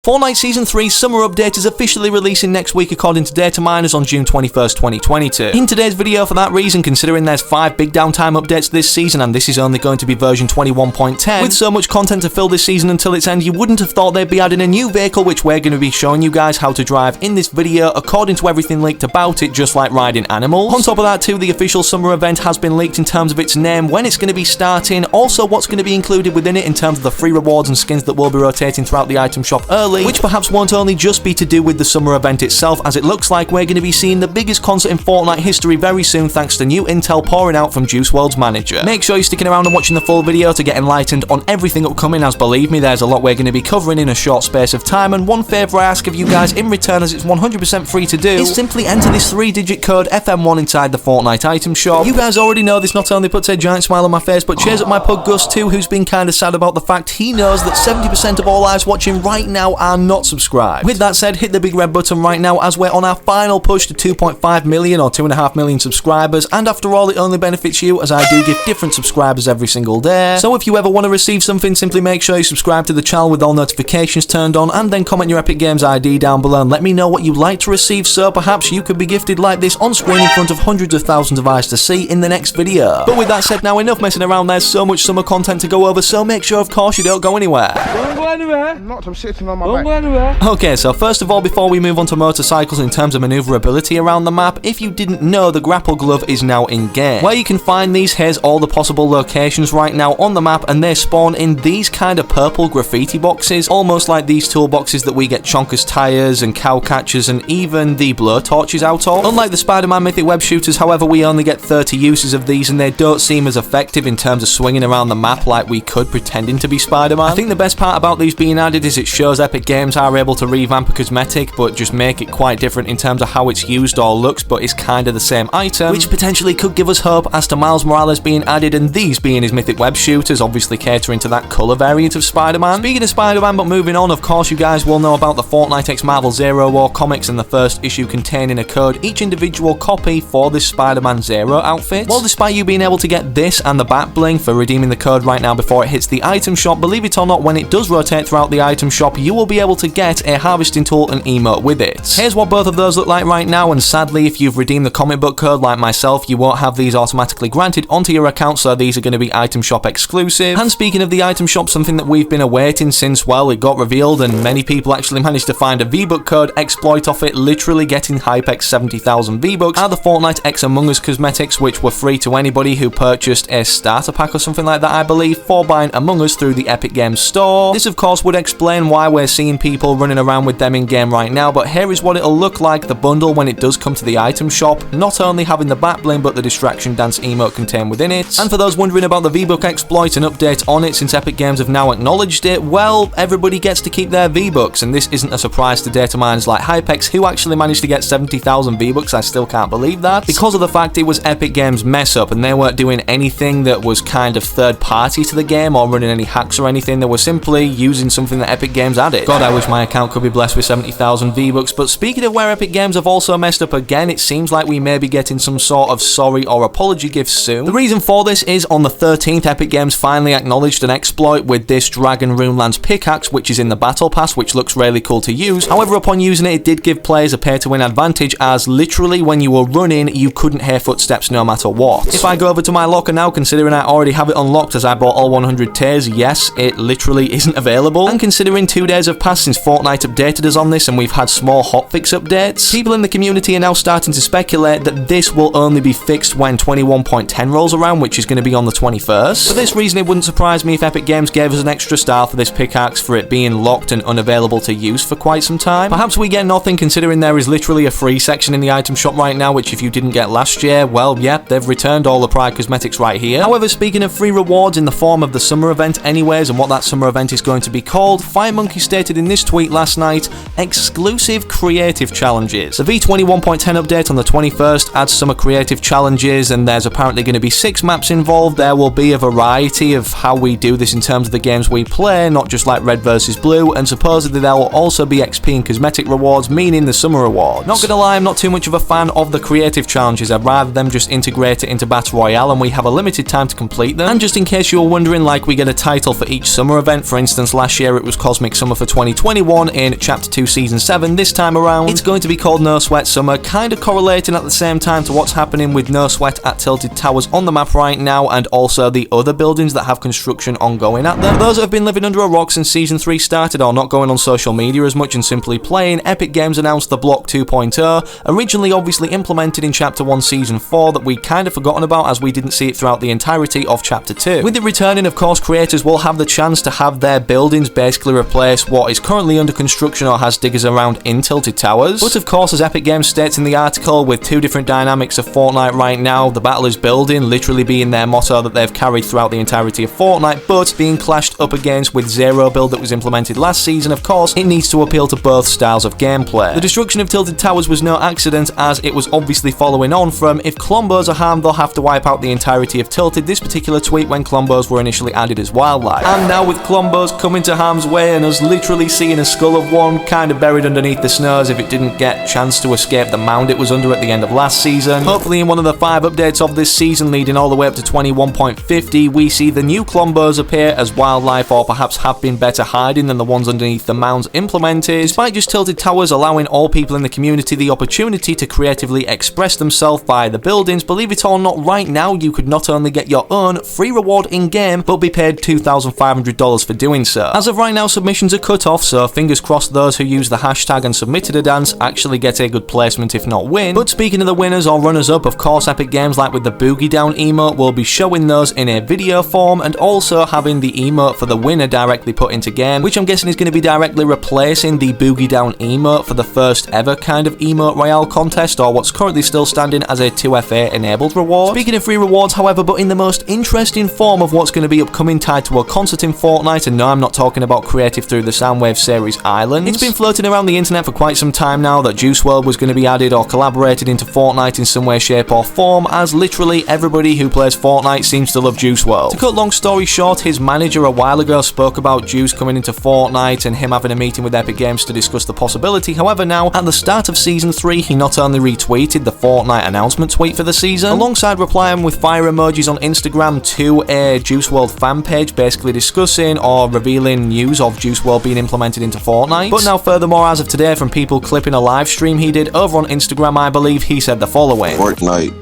Fortnite Season 3's Summer Update is officially releasing next week according to data miners on June 21st, 2022. In today's video, for that reason, considering there's 5 big downtime updates this season and this is only going to be version 21.10, with so much content to fill this season until its end, you wouldn't have thought they'd be adding a new vehicle which we're going to be showing you guys how to drive in this video according to everything leaked about it, just like riding animals. On top of that too, the official summer event has been leaked in terms of its name, when it's going to be starting, also what's going to be included within it in terms of the free rewards and skins that will be rotating throughout the item shop early, which perhaps won't only just be to do with the summer event itself, as it looks like we're going to be seeing the biggest concert in Fortnite history very soon thanks to new intel pouring out from Juice WRLD's manager. Make sure you're sticking around and watching the full video to get enlightened on everything upcoming, as believe me, there's a lot we're going to be covering in a short space of time, and one favour I ask of you guys in return, as it's 100% free to do, is simply enter this 3-digit code FM1 inside the Fortnite item shop. You guys already know this not only puts a giant smile on my face, but cheers up my pug Gus too, who's been kinda sad about the fact he knows that 70% of all eyes watching right now are not subscribed. With that said, hit the big red button right now as we're on our final push to 2.5 million or 2.5 million subscribers, and after all it only benefits you as I do give different subscribers every single day. So if you ever want to receive something, simply make sure you subscribe to the channel with all notifications turned on, and then comment your Epic Games ID down below and let me know what you'd like to receive, so perhaps you could be gifted like this on screen in front of hundreds of thousands of eyes to see in the next video. But with that said, now enough messing around, there's so much summer content to go over, so make sure of course you don't go anywhere. Don't go anywhere. I'm not, I'm sitting on my Don't back. go anywhere. Okay, so first of all, before we move on to motorcycles in terms of maneuverability around the map, if you didn't know, the Grapple glove is now in-game. Where you can find these, here's all the possible locations right now on the map, and they spawn in these kind of purple graffiti boxes, almost like these toolboxes that we get Chonker's tires and cow catchers and even the blow torches out of. Unlike the Spider-Man mythic web shooters, however, we only get 30 uses of these, and they don't seem as effective in terms of swinging around the map like we could pretending to be Spider-Man. I think the best part about these being added is it shows Epic Games are able to revamp a cosmetic, but just make it quite different in terms of how it's used or looks, but it's kind of the same item, which potentially could give us hope as to Miles Morales being added and these being his mythic web shooters, obviously catering to that colour variant of Spider-Man. Speaking of Spider-Man, but moving on, of course you guys will know about the Fortnite x Marvel Zero War comics and the first issue containing a code, each individual copy for this Spider-Man Zero outfit. Well, despite you being able to get this and the back bling for redeeming the code right now before it hits the item shop, believe it or not, when it does rotate throughout the item shop, you will be able to get a harvesting tool and emote with it. Here's what both of those look like right now, and sadly if you've redeemed the comic book code like myself, you won't have these automatically granted onto your account, so these are going to be item shop exclusive. And speaking of the item shop, something that we've been awaiting since, well, it got revealed and many people actually managed to find a V-Buck code exploit off it, literally getting Hypex 70,000 V-Bucks, are the Fortnite X Among Us cosmetics, which were free to anybody who purchased a starter pack or something like that, I believe, for buying Among Us through the Epic Games store. This of course would explain why we're seeing people running around with them in game right now, but here is what it'll look like, the bundle, when it does come to the item shop, not only having the back bling but the distraction dance emote contained within it. And for those wondering about the V-Buck exploit, an update on it since Epic Games have now acknowledged it, well, everybody gets to keep their V-Bucks, and this isn't a surprise to data miners like Hypex, who actually managed to get 70,000 V-Bucks. I still can't believe that, because of the fact it was Epic Games' mess up and they weren't doing anything that was kind of third party to the game or running any hacks or anything. They were simply using something that Epic Games added. God, I wish my account could be blessed with 70,000 V-Bucks. But speaking of where Epic Games have also messed up again, it seems like we may be getting some sort of sorry or apology gift soon. The reason for this is on the 13th, Epic Games finally acknowledged an exploit with this Dragon Rune Lance pickaxe, which is in the battle pass, which looks really cool to use. However, upon using it, it did give players a pay-to-win advantage, as literally when you were running, you couldn't hear footsteps no matter what. If I go over to my locker now, considering I already have it unlocked as I bought all 100 tiers, yes, it literally isn't available. And considering 2 days have passed since Fortnite updated us on this and we've had small hotfix updates, people in the community are now starting to speculate that this will only be fixed when 21.10 rolls around, which is going to be on the 21st. For this reason, it wouldn't surprise me if Epic Games gave us an extra star for this pickaxe for it being locked and unavailable to use for quite some time. Perhaps we get nothing, considering there is literally a free section in the item shop right now, which if you didn't get last year, well, yep, they've returned all the prior cosmetics right here. However, speaking of free rewards in the form of the summer event anyways, and what that summer event is going to be called, FireMonkey stated in this tweet last night, exclusive creative challenges. The V21.10 update on the 21st adds summer creative challenges, and there's apparently going to be 6 maps involved. There will be a variety of how we do this in terms of the games we play, not just like red versus blue, and supposedly there will also be XP and cosmetic rewards, meaning the summer rewards. Not gonna lie, I'm not too much of a fan of the creative challenges. I'd rather them just integrate it into Battle Royale and we have a limited time to complete them. And just in case you were wondering, like, we get a title for each summer event. For instance, last year it was Cosmic Summer for 2021 in Chapter 2 Season 7 this time around. It's going to be called No Sweat Summer, kind of correlating at the same time to what's happening with No Sweat at Tilted Towers on the map right now, and also the other buildings that have construction ongoing at them. For those that have been living under a rock since Season 3 started, or not going on social media as much and simply playing, Epic Games announced the Block 2.0, originally obviously implemented in Chapter 1 Season 4, that we kind of forgotten about as we didn't see it throughout the entirety of Chapter 2. With it returning, of course, creators will have the chance to have their buildings basically replace what is currently under construction or has diggers around in Tilted Towers. But of course, as Epic Games states in the article, with two different dynamics of Fortnite right now, the battle is building literally being their motto that they've carried throughout the entirety of Fortnite, but being clashed up against with Zero Build that was implemented last season. Of course, it needs to appeal to both styles of gameplay. The destruction of Tilted Towers was no accident, as it was obviously following on from, if Klombos are harmed, they'll have to wipe out the entirety of Tilted. This particular tweet when Klombos were initially added as wildlife. And now with Klombos coming to harm's way and us literally seeing a skull of one kind of buried underneath the snow as if it didn't get a chance to escape the mound it was under at the end of last season. Hopefully in one of the 5 updates of this season leading all the way up to 21.50, we see the new Klombos appear as wildlife, or perhaps have been better hiding than the ones underneath the mounds implemented, despite just Tilted Towers allowing all people in the community the opportunity to creatively express themselves via the buildings. Believe it or not, right now you could not only get your own free reward in-game, but be paid $2,500 for doing so. As of right now, submissions are cut off, so fingers crossed those who use the hashtag and submitted a dance actually get a good placement, if not win. But speaking of the winners or runners-up, of course Epic Games, like with the Boogie Down emote, will be showing those in a video form, and also having the emote for the winner directly put into game, which I'm guessing is going to be directly replacing the Boogie Down emote for the first ever kind of Emote Royale contest, or what's currently still standing as a 2FA enabled reward. Speaking of free rewards, however, but in the most interesting form of what's going to be upcoming tied to a concert in Fortnite, and no, I'm not talking about Creative Through the Soundwave series Islands. It's been floating around the internet for quite some time now that Juice WRLD was going to be added or collaborated into Fortnite in some way, shape or form, as literally everybody who plays Fortnite seems to love Juice WRLD. To cut long story short, his manager a while ago spoke about Juice coming into Fortnite and him having a meeting with Epic Games to discuss the possibility. However, now at the start of Season 3, he not only retweeted the Fortnite announcement tweet for the season, alongside replying with fire emojis on Instagram to a Juice WRLD fan page basically discussing or revealing news of Juice WRLD being implemented into Fortnite. But now furthermore, as of today, from people clipping a live stream he did over on Instagram, I believe, he said the following: Fortnite,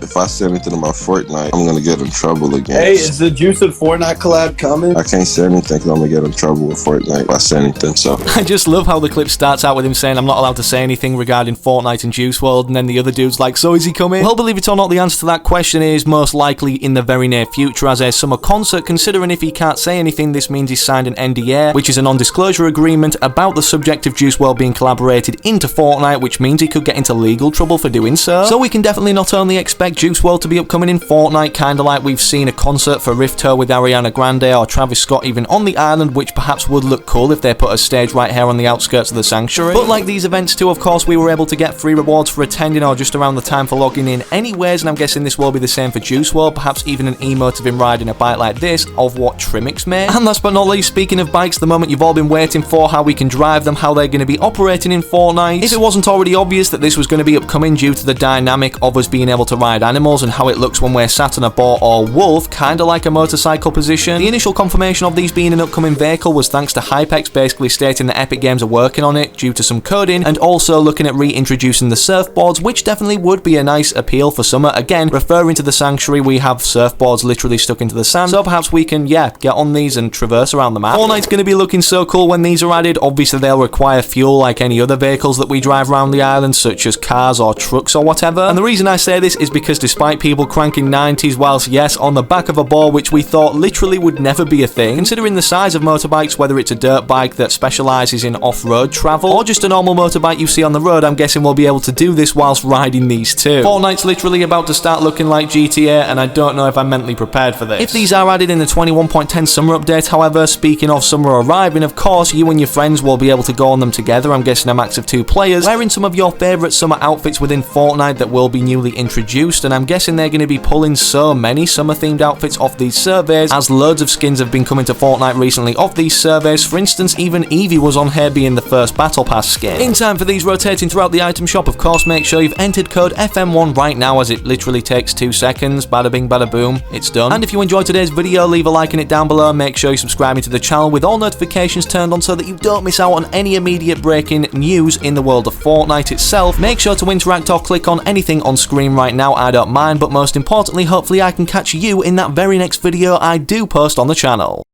if I say anything about Fortnite, I'm gonna get in trouble again. Hey, is the Juice and Fortnite collab coming? I can't say anything because I'm gonna get in trouble with Fortnite if I say anything, so. I just love how the clip starts out with him saying, I'm not allowed to say anything regarding Fortnite and Juice WRLD, and then the other dude's like, so is he coming? Well, believe it or not, the answer to that question is most likely in the very near future as a summer concert, considering if he can't say anything, this means he's signed an NDA, which is a non-disclosure agreement about the subject of Juice WRLD being collaborated into Fortnite, which means he could get into legal trouble for doing so. So we can definitely not only expect Juice WRLD to be upcoming in Fortnite, kinda like we've seen a concert for Rift Tour with Ariana Grande or Travis Scott even on the island, which perhaps would look cool if they put a stage right here on the outskirts of the Sanctuary. But like these events too, of course, we were able to get free rewards for attending or just around the time for logging in anyways, and I'm guessing this will be the same for Juice WRLD, perhaps even an emote of him riding a bike like this, of what Trimmix made. And last but not least, speaking of bikes, the moment you've all been waiting for, how we can drive them, how they're going to be operating in Fortnite. If it wasn't already obvious that this was going to be upcoming due to the dynamic of us being able to ride animals and how it looks when we're sat on a boar or wolf, kinda like a motorcycle position. The initial confirmation of these being an upcoming vehicle was thanks to Hypex basically stating that Epic Games are working on it due to some coding, and also looking at reintroducing the surfboards, which definitely would be a nice appeal for summer. Again, referring to the Sanctuary, we have surfboards literally stuck into the sand, so perhaps we can, get on these and traverse around the map. Fortnite's going to be looking so cool when these are added. Obviously, they'll require fuel like any other vehicles that we drive around the island, such as cars or trucks or whatever. And the reason I say this is because despite people cranking 90s whilst, yes, on the back of a board, which we thought literally would never be a thing, considering the size of motorbikes, whether it's a dirt bike that specialises in off-road travel, or just a normal motorbike you see on the road, I'm guessing we'll be able to do this whilst riding these too. Fortnite's literally about to start looking like GTA, and I don't know if I'm mentally prepared for this. If these are added in the 21.10 summer update, however, speaking of summer arriving, of course, you and your friends will be able to go on them together, I'm guessing a max of 2 players, wearing some of your favourite summer outfits within Fortnite that will be newly introduced, and I'm guessing they're going to be pulling so many summer-themed outfits off these surveys, as loads of skins have been coming to Fortnite recently off these surveys. For instance, even Eevee was on here being the first Battle Pass skin. In time for these rotating throughout the item shop, of course, make sure you've entered code FM1 right now, as it literally takes 2 seconds. Bada bing, bada boom, it's done. And if you enjoyed today's video, leave a like in it down below. Make sure you're subscribing to the channel with all notifications turned on so that you don't miss out on any immediate breaking news in the world of Fortnite itself. Make sure to interact or click on anything on screen right now, I don't mind, but most importantly, hopefully I can catch you in that very next video I do post on the channel.